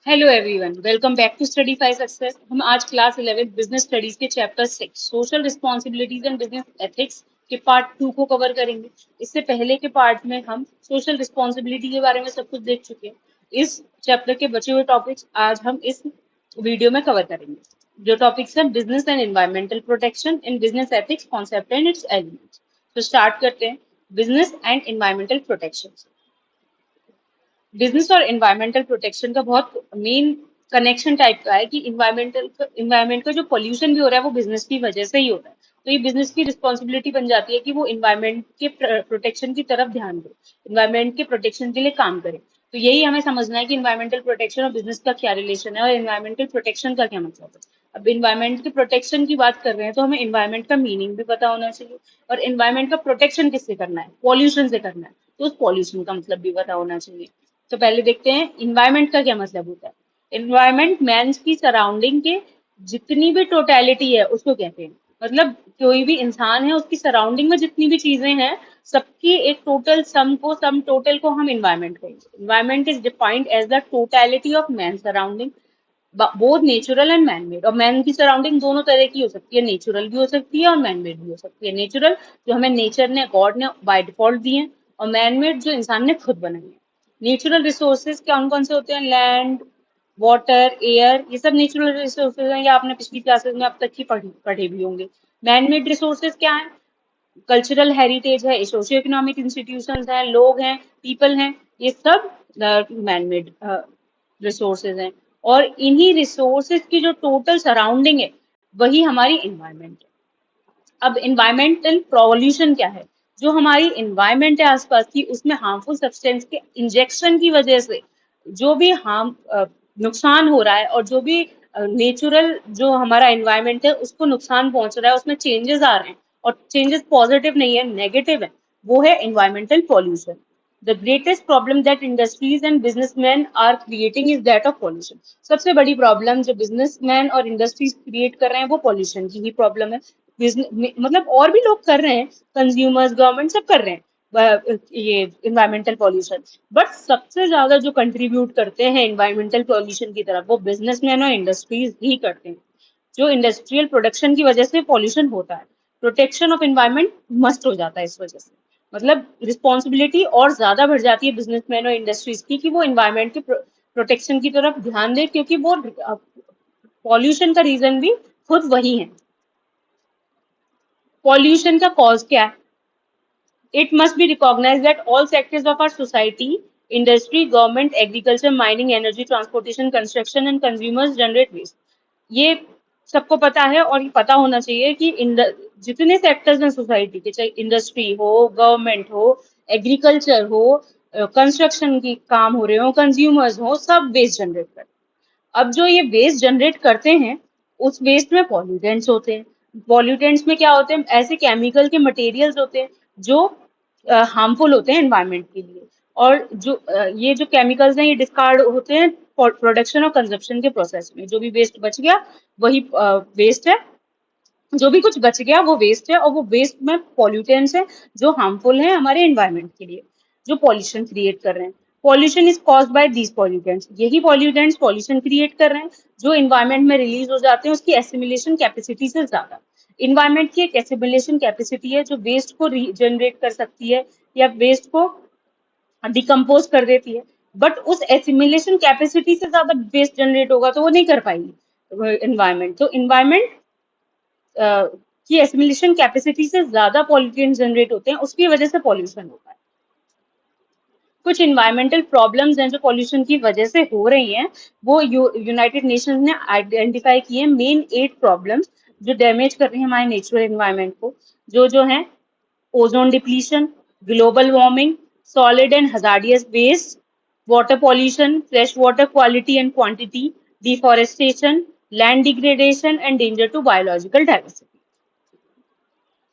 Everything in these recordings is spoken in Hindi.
Hello everyone, welcome back to study five success. हम आज क्लास 11 बिजनेस स्टडीज के chapter 6 social responsibilities and business ethics के पार्ट 2 को कवर करेंगे। इससे पहले के पार्ट में हम सोशल रिस्पॉन्सिबिलिटी के बारे में सब कुछ देख चुके हैं। इस चैप्टर के बचे हुए टॉपिक्स आज हम इस वीडियो में कवर करेंगे। जो टॉपिक्स हैं business and environmental protection in business ethics concept and it's elements. तो स्टार्ट करते हैं। Business and environmental protection. Business और एनवायरमेंटल प्रोटेक्शन का बहुत मेन कनेक्शन टाइप का है कि इन्वायरमेंट का जो पोल्यूशन भी हो रहा है वो बिजनेस की वजह से ही हो रहा है। तो ये बिजनेस की रिस्पॉन्सिबिलिटी बन जाती है कि वो इन्वायरमेंट के प्रोटेक्शन की तरफ ध्यान दे, इन्वायरमेंट के प्रोटेक्शन के लिए काम करे। तो यही हमें समझना है कि इन्वायरमेंटल प्रोटेक्शन और बिजनेस का क्या रिलेशन है और इन्वायरमेंटल प्रोटेक्शन का क्या मतलब है। अब इन्वायरमेंट के प्रोटेक्शन की बात कर रहे हैं तो हमें इन्वायरमेंट का मीनिंग भी पता होना चाहिए, और इन्वायरमेंट का प्रोटेक्शन किससे करना है, पॉल्यूशन से करना है, तो उस पॉल्यूशन का मतलब भी पता होना चाहिए। तो पहले देखते हैं इन्वायरमेंट का क्या मतलब होता है। इन्वायरमेंट मैन की सराउंडिंग के जितनी भी टोटलिटी है उसको कहते हैं। मतलब कोई भी इंसान है उसकी सराउंडिंग में जितनी भी चीजें हैं सबकी एक टोटल सम टोटल को हम इन्वायरमेंट कहेंगे। Environment is defined as the totality of man surrounding both natural and man made. और मैन की सराउंडिंग दोनों तरह की हो सकती है, नेचुरल भी हो सकती है और मैन मेड भी हो सकती है। नेचुरल जो हमें नेचर ने, गॉड ने बाय डिफॉल्ट दिए हैं, और मैन मेड जो इंसान ने खुद बनाई है। नेचुरल रिसोर्सेज कौन कौन से होते हैं? लैंड, वाटर, एयर, ये सब नेचुरल रिसोर्सेज हैं। ये आपने पिछली क्लासेस में अब तक ही पढ़े भी होंगे। मैन मेड रिसोर्सेज क्या है? कल्चरल हेरिटेज है, सोशियो इकोनॉमिक इंस्टीट्यूशंस हैं, लोग हैं, पीपल हैं, ये सब मैन मेड रिसोर्सेज हैं। और इन्हीं रिसोर्सेज की जो टोटल सराउंडिंग है वही हमारी इन्वायरमेंट है। अब इन्वायरमेंटल पॉल्यूशन क्या है? जो हमारी इन्वायरमेंट है आसपास की, उसमें हार्मफुल सब्सटेंस के इंजेक्शन की वजह से जो भी नुकसान हो रहा है, और जो भी नेचुरल जो हमारा इन्वायरमेंट है उसको नुकसान पहुंच रहा है, उसमें चेंजेस आ रहे हैं, और चेंजेस पॉजिटिव नहीं है, नेगेटिव है, वो है environmental pollution. The greatest problem that industries and businessmen are creating is that of pollution. सबसे बड़ी प्रॉब्लम जो बिजनेसमैन और इंडस्ट्रीज क्रिएट कर रहे हैं वो पॉल्यूशन की ही प्रॉब्लम है। मतलब और भी लोग कर रहे हैं, कंज्यूमर्स, गवर्नमेंट सब कर रहे हैं ये इन्वायरमेंटल पॉल्यूशन। बट सबसे ज्यादा जो कंट्रीब्यूट करते हैं इन्वायरमेंटल पॉल्यूशन की तरफ वो बिजनेसमैन और इंडस्ट्रीज ही करते हैं। जो इंडस्ट्रियल प्रोडक्शन की वजह से पॉल्यूशन होता है, प्रोटेक्शन ऑफ एनवायरनमेंट मस्ट हो जाता है इस वजह से। मतलब रिस्पॉन्सिबिलिटी और ज्यादा बढ़ जाती है बिजनेसमैन और इंडस्ट्रीज की कि वो एनवायरनमेंट के प्रोटेक्शन की तरफ ध्यान दे, क्योंकि वो पॉल्यूशन का रीजन भी खुद वही है। पॉल्यूशन का कॉज क्या है? It must be recognized that all sectors of our society, industry, government, agriculture, mining, energy, transportation, construction and consumers generate waste. ये सबको पता है, और ये पता होना चाहिए कि जितने सेक्टर्स हैं सोसाइटी के, चाहे इंडस्ट्री हो, गवर्नमेंट हो, एग्रीकल्चर हो, कंस्ट्रक्शन की काम हो रहे हो, कंज्यूमर्स हो, सब वेस्ट जनरेट करते हैं। अब जो ये वेस्ट जनरेट करते हैं उस वेस्ट में पॉल्यूटेंट्स होते हैं। पॉल्यूटेंट्स में क्या होते हैं? ऐसे केमिकल के मटेरियल्स होते हैं जो हार्मफुल होते हैं एनवायरनमेंट के लिए। और जो ये जो केमिकल्स हैं ये डिस्कार्ड होते हैं प्रोडक्शन और कंजप्शन के प्रोसेस में। जो भी वेस्ट बच गया वही वेस्ट है, जो भी कुछ बच गया वो वेस्ट है, और वो वेस्ट में पॉल्यूटेंट्स है जो हार्मफुल है हमारे एनवायरनमेंट के लिए, जो पॉल्यूशन क्रिएट कर रहे हैं। Pollution is caused by these pollutants. यही पॉल्यूटेंट्स पॉल्यूशन क्रिएट कर रहे हैं। जो इन्वायरमेंट में रिलीज हो जाते हैं उसकी एसिमिलेशन कैपेसिटी से ज्यादा। इन्वायरमेंट की एक एसिमिलेशन कैपेसिटी है जो वेस्ट को रीजनरेट कर सकती है या वेस्ट को डिकम्पोज कर देती है। बट उस एसिमिलेशन कैपेसिटी से ज्यादा वेस्ट जनरेट होगा तो वो नहीं कर पाएगी इन्वायरमेंट। तो इन्वायरमेंट की एसिमिलेशन कैपेसिटी से ज्यादा पॉल्यूटेंट जनरेट होते हैं, उसकी वजह से पॉल्यूशन होता है। कुछ इन्वायरमेंटल प्रॉब्लम्स हैं जो पॉल्यूशन की वजह से हो रही हैं, वो यूनाइटेड नेशंस ने आइडेंटिफाई किए मेन 8 प्रॉब्लम्स जो डैमेज कर रही है हमारे नेचुरल एनवायरनमेंट को। जो हैं ozone depletion, global warming, solid and hazardous waste, water pollution, fresh water quality and quantity, deforestation, land degradation and danger to biological diversity.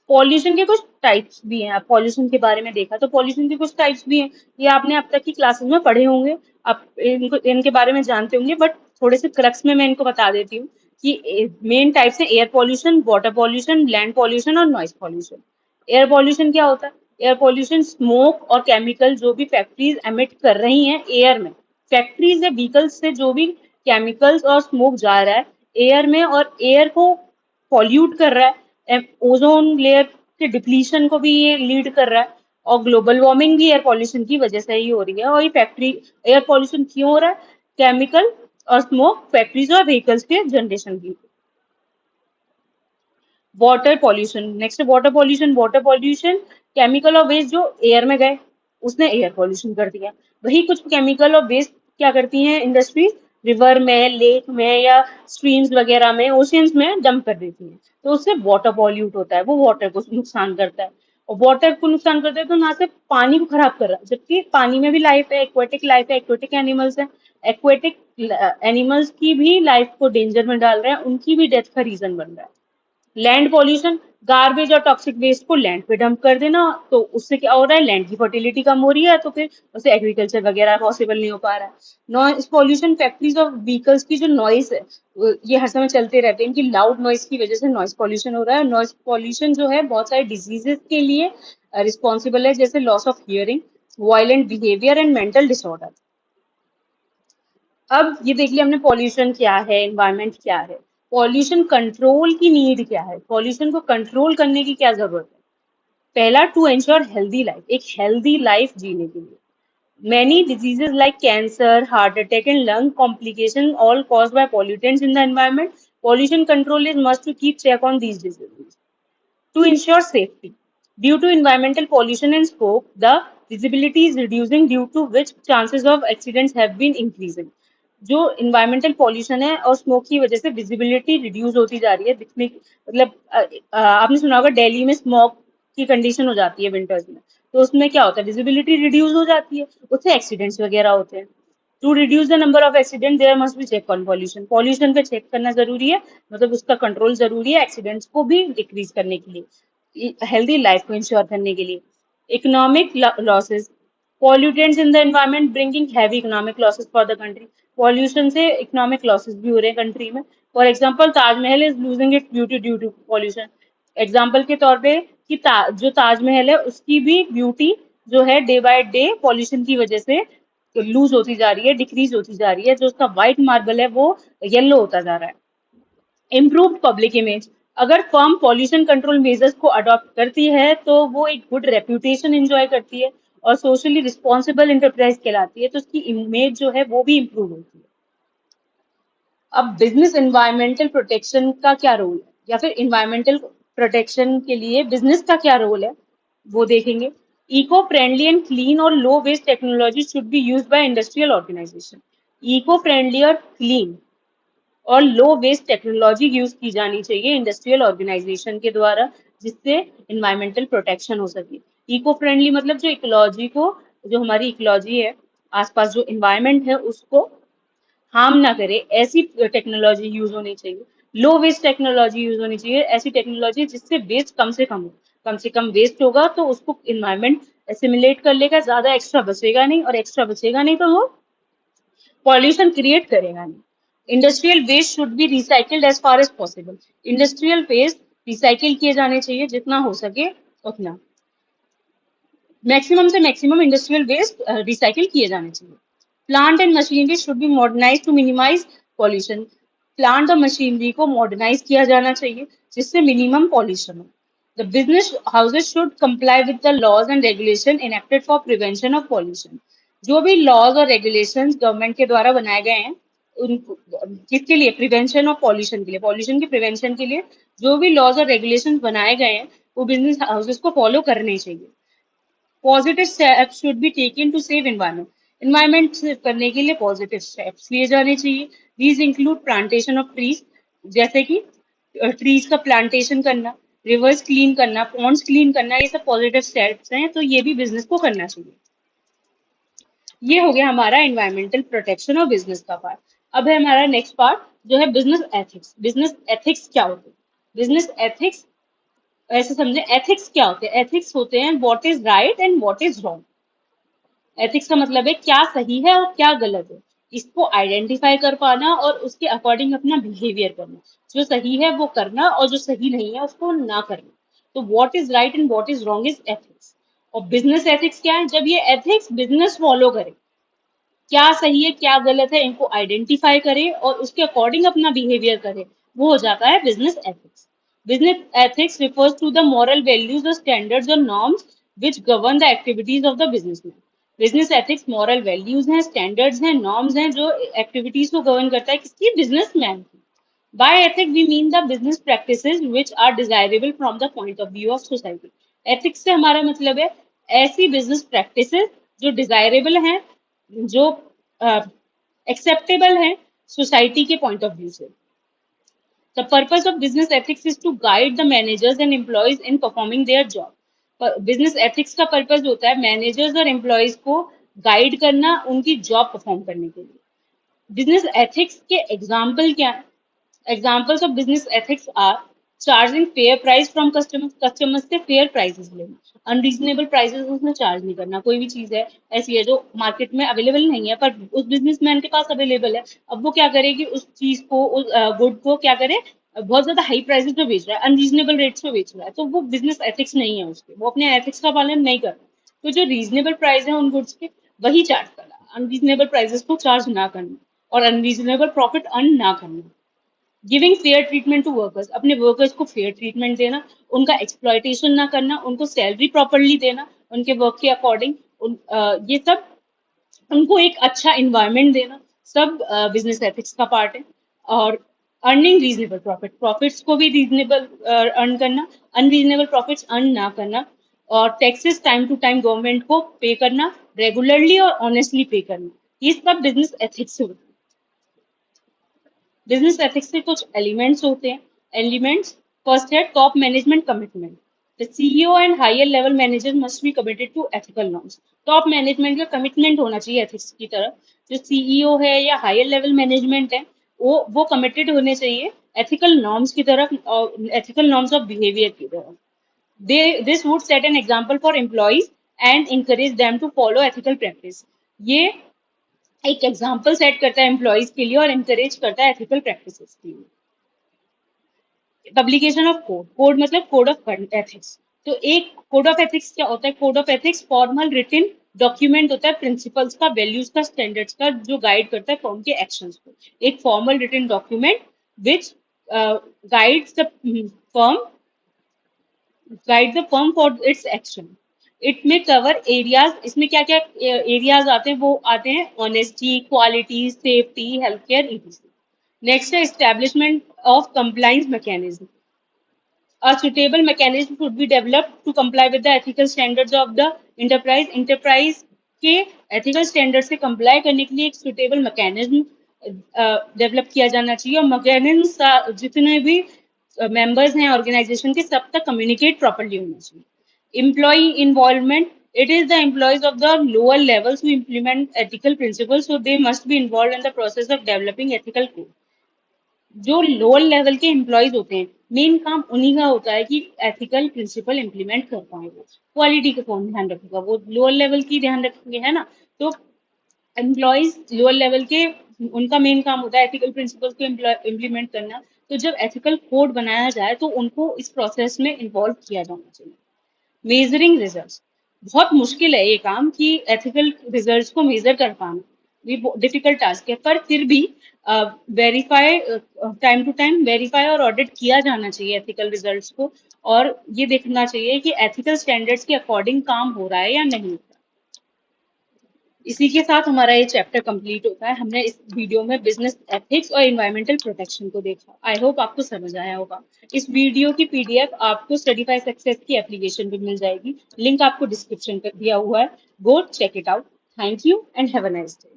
Pollution के कुछ टाइप्स भी हैं। आप पॉल्यूशन के बारे में देखा तो पॉल्यूशन के कुछ टाइप्स भी हैं, ये आपने अब तक की क्लासेस में पढ़े होंगे, आप इनके बारे में जानते होंगे। बट थोड़े से क्रक्स में मैं इनको बता देती हूँ कि मेन टाइप्स हैं air pollution, water pollution, land pollution और नॉइज पॉल्यूशन। एयर पॉल्यूशन क्या होता है? एयर पॉल्यूशन स्मोक और केमिकल जो भी फैक्ट्रीज एमिट कर रही हैं एयर में, फैक्ट्रीज या व्हीकल्स से जो भी केमिकल्स और स्मोक जा रहा है एयर में और एयर को पॉल्यूट कर रहा है, ओजोन लेयर के डिप्लीशन को भी ये लीड कर रहा है, और ग्लोबल वार्मिंग भी एयर पॉल्यूशन की वजह से ही हो रही है। और ये फैक्ट्री एयर पॉल्यूशन क्यों हो रहा है? केमिकल और स्मोक फैक्ट्रीज और व्हीकल्स के जनरेशन की। Water pollution, next water pollution chemical और वेस्ट जो एयर में गए उसने एयर पॉल्यूशन कर दिया। वही कुछ केमिकल और वेस्ट क्या करती हैं इंडस्ट्रीज, रिवर में, लेक में या स्ट्रीम्स वगैरह में, ओशियंस में डंप कर देती हैं, तो उससे वाटर पॉल्यूट होता है, वो वाटर को नुकसान करता है। और वाटर को नुकसान करता है तो ना सिर्फ पानी को खराब कर रहा है, जबकि पानी में भी लाइफ है, लाइफ है, एक्वेटिक एनिमल्स है, एक्वेटिक एनिमल्स की भी लाइफ को डेंजर में डाल रहे हैं, उनकी भी डेथ का रीजन बन रहा है। लैंड पॉल्यूशन, गार्बेज और टॉक्सिक वेस्ट को लैंड पे डंप कर देना, तो उससे क्या हो रहा है, लैंड की फर्टिलिटी कम हो रही है, तो फिर उससे एग्रीकल्चर वगैरह पॉसिबल नहीं हो पा रहा है। नॉइस पॉल्यूशन, फैक्ट्रीज और व्हीकल्स की जो नॉइस है ये हर समय चलते रहते हैं, इनकी लाउड नॉइस की वजह से नॉइस पॉल्यूशन हो रहा है। नॉइस पॉल्यूशन जो है बहुत सारे डिजीजेस के लिए रिस्पॉन्सिबल है, जैसे loss of hearing, violent behaviour and mental disorder. अब ये देख लिया हमने पॉल्यूशन क्या है, एनवायरनमेंट क्या है, पॉल्यूशन कंट्रोल की नीड क्या है, पॉल्यूशन को कंट्रोल करने की क्या जरूरत है। पहला, टू एंश्योर हेल्दी लाइफ, एक हेल्दी लाइफ जीने के लिए। Many diseases like cancer, heart attack, and lung complications all caused by pollutants in the environment. Pollution control is must to keep check on these diseases. To ensure safety, due to environmental pollution and smoke, the visibility is reducing, due to which chances of accidents have been increasing. जो इन्वायरमेंटल पॉल्यूशन है और स्मोक की वजह से विजिबिलिटी रिड्यूस होती जा रही है, दिखने मतलब आपने सुना होगा दिल्ली में स्मोक की कंडीशन हो जाती है विंटर्स में, तो उसमें क्या होता है, विजिबिलिटी रिड्यूस हो जाती है, उससे एक्सीडेंट्स वगैरह होते हैं। To reduce the number of accident there must be check on pollution, pollution पे चेक करना जरूरी है, मतलब उसका कंट्रोल जरूरी है एक्सीडेंट्स को भी डिक्रीज करने के लिए, हेल्दी लाइफ को इंश्योर करने के लिए। Economic losses, pollutants in the environment bringing heavy economic losses for the country. Pollution से इकोनॉमिक लॉसेस भी हो रहे हैं कंट्री में। For example Taj Mahal is losing it beauty due to pollution. Example के तौर पे कि जो ताजमहल है उसकी भी ब्यूटी जो है डे बाय डे पॉल्यूशन की वजह से लूज होती जा रही है, डिक्रीज होती जा रही है, जो उसका व्हाइट मार्बल है वो येलो होता जा रहा है। इम्प्रूव्ड पब्लिक इमेज, अगर फर्म पॉल्यूशन कंट्रोल मेजर्स को अडॉप्ट करती है तो वो एक गुड रेप्यूटेशन एंजॉय करती है और सोशली रिस्पॉन्सिबल इंटरप्राइज कहलाती है, तो उसकी इमेज जो है वो भी इम्प्रूव होती है। अब बिजनेस एनवायरमेंटल प्रोटेक्शन का क्या रोल है, या फिर इन्वायरमेंटल प्रोटेक्शन के लिए बिजनेस का क्या रोल है, वो देखेंगे। इको फ्रेंडली एंड क्लीन और low waste technology should be use by industrial organisation. Eco friendly और क्लीन और लो वेस्ट टेक्नोलॉजी यूज की जानी चाहिए इंडस्ट्रियल ऑर्गेनाइजेशन के द्वारा, जिससे इन्वायरमेंटल प्रोटेक्शन हो सके। इको फ्रेंडली मतलब जो इकोलॉजी को, जो हमारी इकोलॉजी है, आसपास जो इन्वायरमेंट है उसको हार्म ना करे, ऐसी टेक्नोलॉजी यूज होनी चाहिए। लो वेस्ट टेक्नोलॉजी यूज होनी चाहिए, ऐसी टेक्नोलॉजी जिससे वेस्ट कम से कम हो, कम से कम वेस्ट होगा तो उसको इन्वायरमेंट एसिमुलेट कर लेगा, ज्यादा एक्स्ट्रा बचेगा नहीं, और एक्स्ट्रा बचेगा नहीं तो वो पॉल्यूशन क्रिएट करेगा नहीं। Industrial waste should be recycled as far as possible, industrial waste recycle किए जाने चाहिए जितना हो सके उतना, मैक्सिमम से मैक्सिमम इंडस्ट्रियल वेस्ट रिसाइकिल किए जाने चाहिए। Plant and machinery should be modernize to minimize pollution, plant और मशीनरी को मॉडर्नाइज किया जाना चाहिए जिससे मिनिमम पॉल्यूशन हो। The business houses should comply with the laws and regulation enacted for prevention of pollution, जो भी लॉज और रेगुलेशन गवर्नमेंट के द्वारा बनाए गए हैं उनको किसके लिए, प्रिवेंशन ऑफ पॉल्यूशन के लिए, पॉल्यूशन की प्रिवेंशन के लिए जो भी लॉज और रेगुलेशन बनाए गए हैं वो बिजनेस हाउसेज को फॉलो करने चाहिए। Positive steps should be taken to save environment, environment save करने के लिए पॉजिटिव स्टेप्स लिए जाने चाहिए। These include plantation of trees, जैसे कि ट्रीज का प्लांटेशन करना, रिवर्स क्लीन करना, पॉन्ड्स क्लीन करना, ये सब पॉजिटिव स्टेप्स हैं, तो ये भी बिजनेस को करना चाहिए। ये हो गया हमारा एनवायरमेंटल प्रोटेक्शन और बिजनेस का पार्ट। अब है हमारा नेक्स्ट पार्ट जो है बिजनेस एथिक्स। बिजनेस एथिक्स क्या होते हैं? बिजनेस एथिक्स ऐसे समझे, एथिक्स क्या होते हैं? एथिक्स होते हैं what is right and what is wrong. Ethics का मतलब है क्या सही है और क्या गलत है, इसको आइडेंटिफाई कर पाना और उसके अकॉर्डिंग अपना बिहेवियर करना, जो सही है वो करना और जो सही नहीं है उसको ना करना। तो what is right and what is wrong is ethics. और बिजनेस एथिक्स क्या है? जब ये एथिक्स बिजनेस फॉलो करे, क्या सही है क्या गलत है इनको आइडेंटिफाई करे और उसके अकॉर्डिंग अपना बिहेवियर करे, वो हो जाता है business ethics. Business ethics refers to the moral values और स्टैंडर्ड्स और norms which govern the activities of the businessman. Business ethics moral values हैं, स्टैंडर्ड्स हैं, नॉर्म्स हैं जो एक्टिविटीज को गवर्न करता है किसकी, बिजनेसमैन की। By ethic, we mean the business practices which are desirable from the point of view of society. Ethics से हमारा मतलब है ऐसी business practices जो desirable हैं, जो acceptable हैं society के point of view से। The purpose of business ethics is to guide the managers and employees in performing their job. Business ethics का पर्पज होता है मैनेजर्स और एम्प्लॉयज को गाइड करना उनकी जॉब परफॉर्म करने के लिए। बिजनेस एथिक्स के एग्जाम्पल क्या है? Examples of business ethics are charging fair price from customers से fair prices लेना, unreasonable prices उसमें चार्ज नहीं करना। कोई भी चीज है ऐसी है जो मार्केट में अवेलेबल नहीं है पर उस बिजनेसमैन के पास अवेलेबल है, अब वो क्या करे कि उस चीज को, उस गुड को क्या करे, बहुत ज्यादा हाई प्राइसेस पे बेच रहा है, अनरीजनेबल रेट्स पे बेच रहा है, तो वो बिजनेस एथिक्स नहीं है उसके, वो अपने एथिक्स का पालन नहीं कर रहा। तो जो रीजनेबल प्राइस है उन गुड्स के वही चार्ज करना, अनरीजनेबल प्राइसेस को चार्ज ना करना और अनरीजनेबल प्रॉफिट अर्न ना करना। Giving fair treatment to workers, अपने वर्कर्स को फेयर ट्रीटमेंट देना, उनका एक्सप्लॉयटेशन ना करना, उनको सैलरी प्रॉपरली देना उनके वर्क के अकॉर्डिंग, ये सब, उनको एक अच्छा इन्वायरमेंट देना, सब बिजनेस एथिक्स का पार्ट है। और अर्निंग रीजनेबल प्रॉफिट, प्रॉफिट्स को भी रीजनेबल अर्न करना, अनरीजनेबल प्रॉफिट्स अर्न ना करना, और taxes time to time government को पे करना, रेगुलरली और ऑनेस्टली पे करना, ये सब बिजनेस एथिक्स होते हैं। बिजनेस एथिक्स के कुछ एलिमेंट्स होते हैं। एलिमेंट्स, फर्स्ट है top management commitment. The CEO and higher level manager must be committed to ethical norms. Top management का कमिटमेंट होना चाहिए एथिक्स की तरफ। जो सीईओ है या हायर लेवल मैनेजमेंट है वो कमिटेड होने चाहिए एथिकल नॉर्म्स की तरफ और एथिकल नॉर्म्स ऑफ बिहेवियर की तरफ। They this would set an example for employees and encourage them to follow ethical practice. ये एक एग्जाम्पल सेट करता है एम्प्लॉयज के लिए और एनकरेज करता है एथिकल प्रैक्टिसेस के लिए। पब्लिकेशन ऑफ कोड, कोड मतलब कोड ऑफ एथिक्स। तो एक कोड ऑफ एथिक्स क्या होता है? Code of ethics formal written document होता है प्रिंसिपल्स का, वैल्यूज का, स्टैंडर्ड्स का, जो गाइड करता है फर्म के एक्शंस को। एक formal written document which guides the firm, guide the firm for its action. It में कवर एरियाज, इसमें क्या क्या एरियाज आते हैं? वो आते हैं honesty, quality, safety, health care, etc. Next है establishment of compliance mechanism. A suitable mechanism should be developed to comply with the ethical standards of the enterprise. Enterprise के ethical standards से comply करने के लिए एक suitable mechanism डेवलप किया जाना चाहिए और mechanism जितने भी members हैं organization के सब तक communicate properly होना चाहिए। Employee involvement, it is the employees of the lower levels who implement ethical principles, so they must be involved in the process of developing ethical code. जो लोअर लेवल के एम्प्लॉयज होते हैं मेन काम उन्हीं का होता है कि एथिकल प्रिंसिपल इम्प्लीमेंट कर पाए। वो क्वालिटी का कौन ध्यान रखेगा? वो लोअर लेवल की ध्यान रखेंगे, है ना। तो एम्प्लॉयज लोअर लेवल के, उनका मेन काम होता है एथिकल प्रिंसिपल्स को इम्प्लीमेंट करना। तो जब एथिकल कोड बनाया जाए तो उनको इस प्रोसेस में इन्वॉल्व किया जाना चाहिए। मेजरिंग रिजल्ट्स, बहुत मुश्किल है ये काम कि एथिकल रिजल्ट्स को मेजर कर पाना, ये डिफिकल्ट टास्क है, पर फिर भी verify, time to time verify और ऑडिट किया जाना चाहिए एथिकल रिजल्ट्स को, और ये देखना चाहिए कि एथिकल स्टैंडर्ड्स के अकॉर्डिंग काम हो रहा है या नहीं हो रहा। इसी के साथ हमारा ये चैप्टर कंप्लीट होता है। हमने इस वीडियो में बिजनेस एथिक्स और एनवायरमेंटल प्रोटेक्शन को देखा। आई होप आपको समझ आया होगा। इस वीडियो की पीडीएफ आपको स्टडीफाई सक्सेस की एप्लीकेशन पे मिल जाएगी, लिंक आपको डिस्क्रिप्शन पर दिया हुआ है। Go check it out. Thank you and have a nice day.